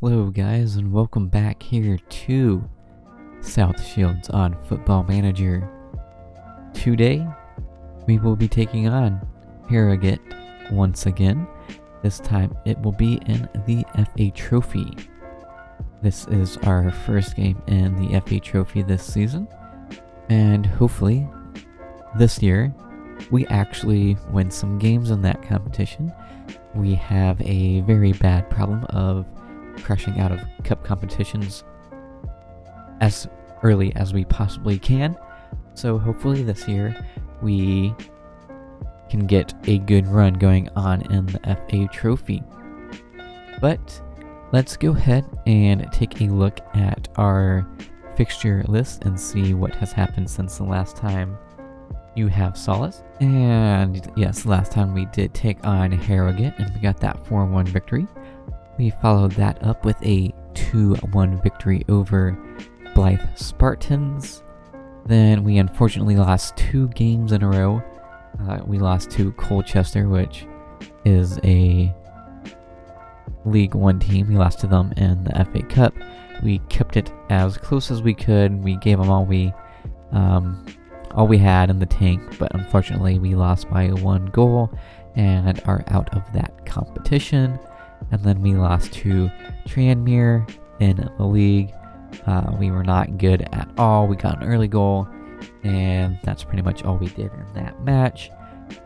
Hello guys, and welcome back here to South Shields on Football Manager. Today we will be taking on Harrogate once again. This time it will be in the FA Trophy. This is our first game in the FA Trophy this season, and hopefully this year we actually win some games in that competition. We have a very bad problem of crashing out of cup competitions as early as we possibly can. So hopefully this year we can get a good run going on in the FA Trophy. But let's go ahead and take a look at our fixture list and see what has happened since the last time you have saw us. And yes, last time we did take on Harrogate and we got that 4-1 victory. We followed that up with a 2-1 victory over Blythe Spartans. Then we unfortunately lost 2 games in a row. We lost to Colchester, which is a League 1 team. We lost to them in the FA Cup. We kept it as close as we could. We gave them all we had in the tank, but unfortunately we lost by 1 goal and are out of that competition. And then we lost to Tranmere in the league. We were not good at all. We got an early goal, and that's pretty much all we did in that match.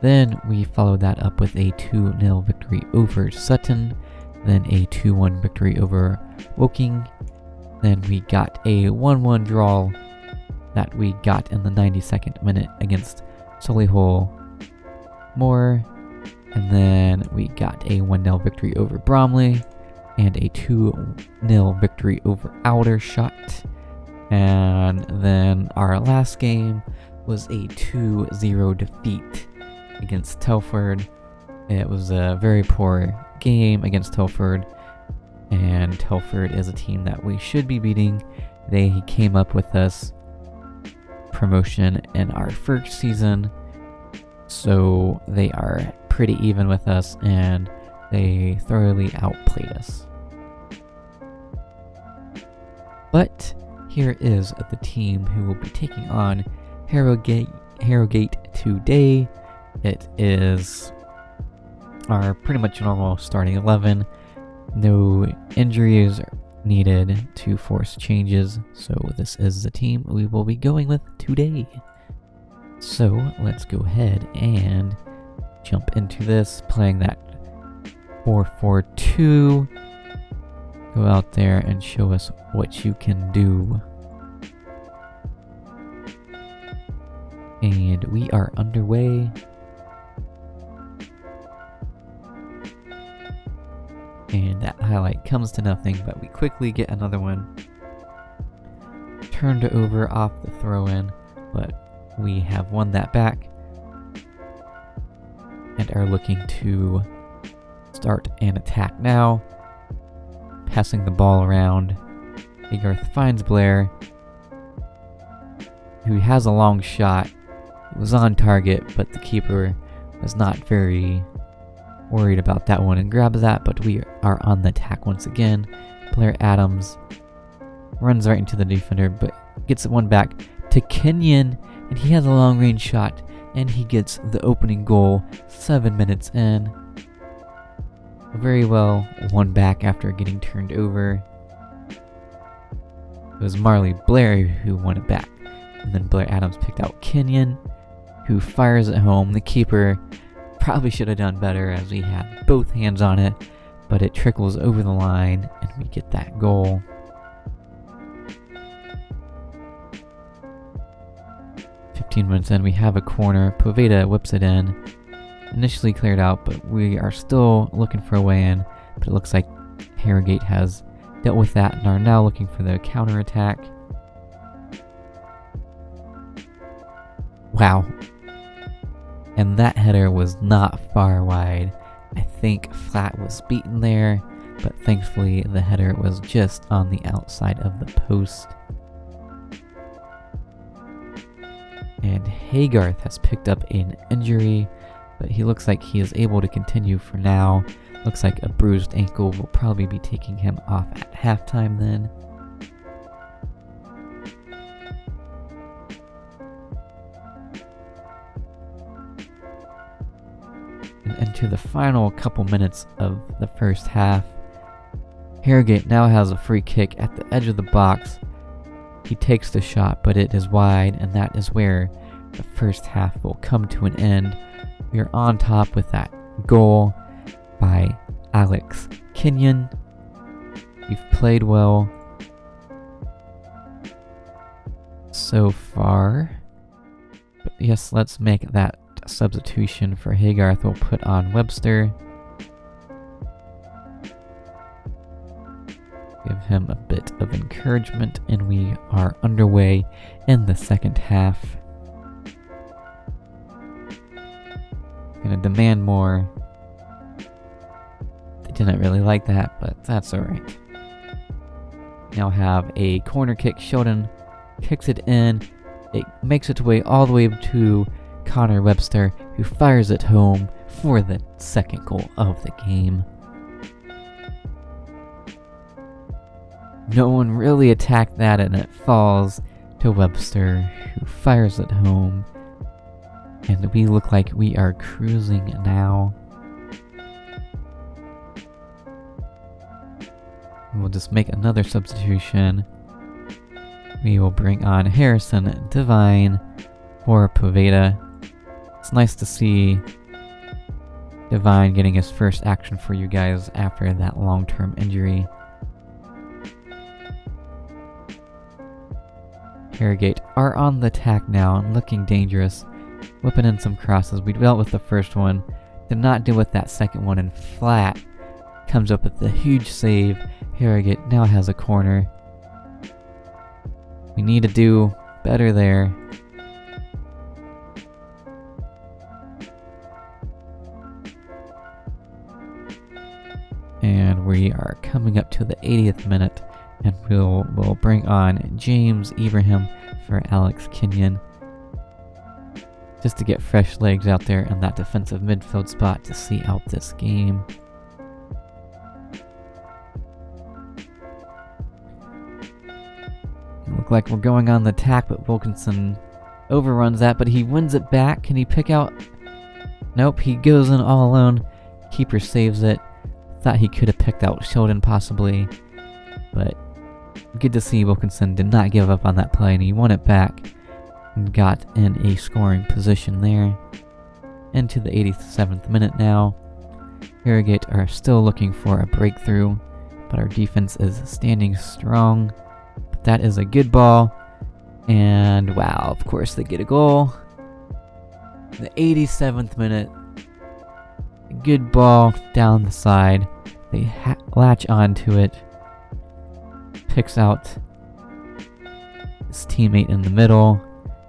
Then we followed that up with a 2-0 victory over Sutton, then a 2-1 victory over Woking. Then we got a 1-1 draw that we got in the 92nd minute against Solihull Moor. And then we got a 1-0 victory over Bromley and a 2-0 victory over Aldershot. And then our last game was a 2-0 defeat against Telford. It was a very poor game against Telford, and Telford is a team that we should be beating. They came up with us promotion in our first season, so they are pretty even with us, and they thoroughly outplayed us. But here is the team who will be taking on Harrogate today. It is our pretty much normal starting 11. No injuries needed to force changes, so this is the team we will be going with today. So let's go ahead and jump into this, playing that 4-4-2. Go out there and show us what you can do. And we are underway. And that highlight comes to nothing, but we quickly get another one. Turned over off the throw-in, but we have won that back and are looking to start an attack now. Passing the ball around. Haygarth finds Blair, who has a long shot. It was on target, but the keeper was not very worried about that one and grabs that, but we are on the attack once again. Blair Adams runs right into the defender, but gets one back to Kenyon, and he has a long range shot, and he gets the opening goal 7 minutes in. Very well won back after getting turned over. It was Marley Blair who won it back, and then Blair Adams picked out Kenyon, who fires it home. The keeper probably should have done better as he had both hands on it, but it trickles over the line and we get that goal. Minutes in, we have a corner. Poveda whips it in. Initially cleared out, but we are still looking for a way in. But it looks like Harrogate has dealt with that and are now looking for the counter attack. Wow. And that header was not far wide. I think Flat was beaten there, but thankfully the header was just on the outside of the post. And Haygarth has picked up an injury, but he looks like he is able to continue for now. Looks like a bruised ankle will probably be taking him off at halftime then. And into the final couple minutes of the first half, Harrogate now has a free kick at the edge of the box. He takes the shot, but it is wide, and that is where the first half will come to an end. We are on top with that goal by Alex Kenyon. We've played well so far. But yes, let's make that substitution for Haygarth. We'll put on Webster. Give him a bit of encouragement, and we are underway in the second half. Gonna demand more. They didn't really like that, but that's alright. Now have a corner kick. Sheldon kicks it in. It makes its way all the way to Connor Webster, who fires it home for the second goal of the game. No one really attacked that, and it falls to Webster, who fires it home. And we look like we are cruising now. We'll just make another substitution. We will bring on Harrison Devine for Poveda. It's nice to see Devine getting his first action for you guys after that long-term injury. Harrogate are on the attack now and looking dangerous, whipping in some crosses. We dealt with the first one, did not deal with that second one, and Flat comes up with a huge save. Harrogate now has a corner. We need to do better there. And we are coming up to the 80th minute, and we'll bring on James Ibrahim for Alex Kenyon, just to get fresh legs out there in that defensive midfield spot to see out this game. Look like we're going on the attack, but Wilkinson overruns that, but he wins it back. Can he pick out? Nope, he goes in all alone. Keeper saves it. Thought he could have picked out Sheldon possibly, but good to see Wilkinson did not give up on that play, and he won it back and got in a scoring position there. Into the 87th minute now. Harrogate are still looking for a breakthrough, but our defense is standing strong. But that is a good ball, and wow, of course they get a goal. The 87th minute. Good ball down the side. They latch onto it. Picks out his teammate in the middle.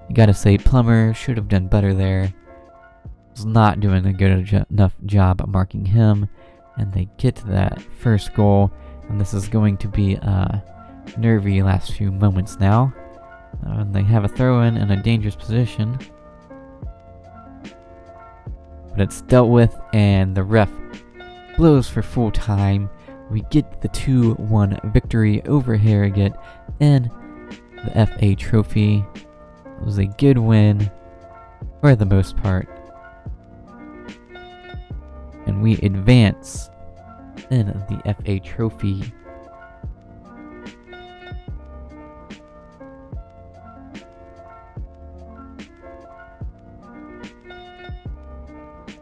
You gotta say, Plummer should have done better there. Was not doing a good enough job of marking him. And they get to that first goal. And this is going to be a nervy last few moments now. And they have a throw-in in a dangerous position. But it's dealt with, and the ref blows for full time. We get the 2-1 victory over Harrogate in the FA Trophy. It was a good win for the most part. And we advance in the FA Trophy.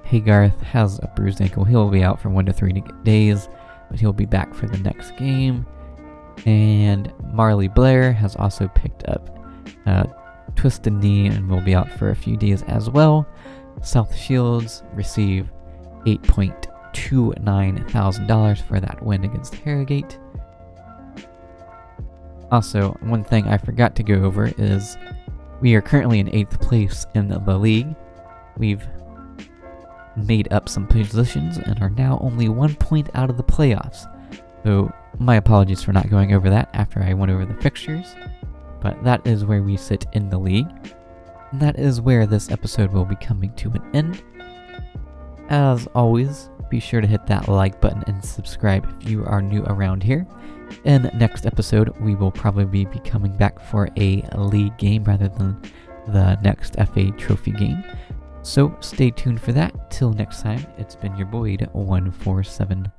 Haygarth has a bruised ankle. He'll be out for 1 to 3 days, but he'll be back for the next game. And Marley Blair has also picked up a twisted knee and will be out for a few days as well. South Shields receive $8,290 for that win against Harrogate. Also, one thing I forgot to go over is we are currently in 8th place in the league. We've made up some positions and are now only 1 point out of the playoffs. So my apologies for not going over that after I went over the fixtures, but that is where we sit in the league. And that is where this episode will be coming to an end. As always, be sure to hit that like button and subscribe if you are new around here. In next episode, we will probably be coming back for a league game rather than the next FA Trophy game. So stay tuned for that. Till next time, it's been your Boyd147.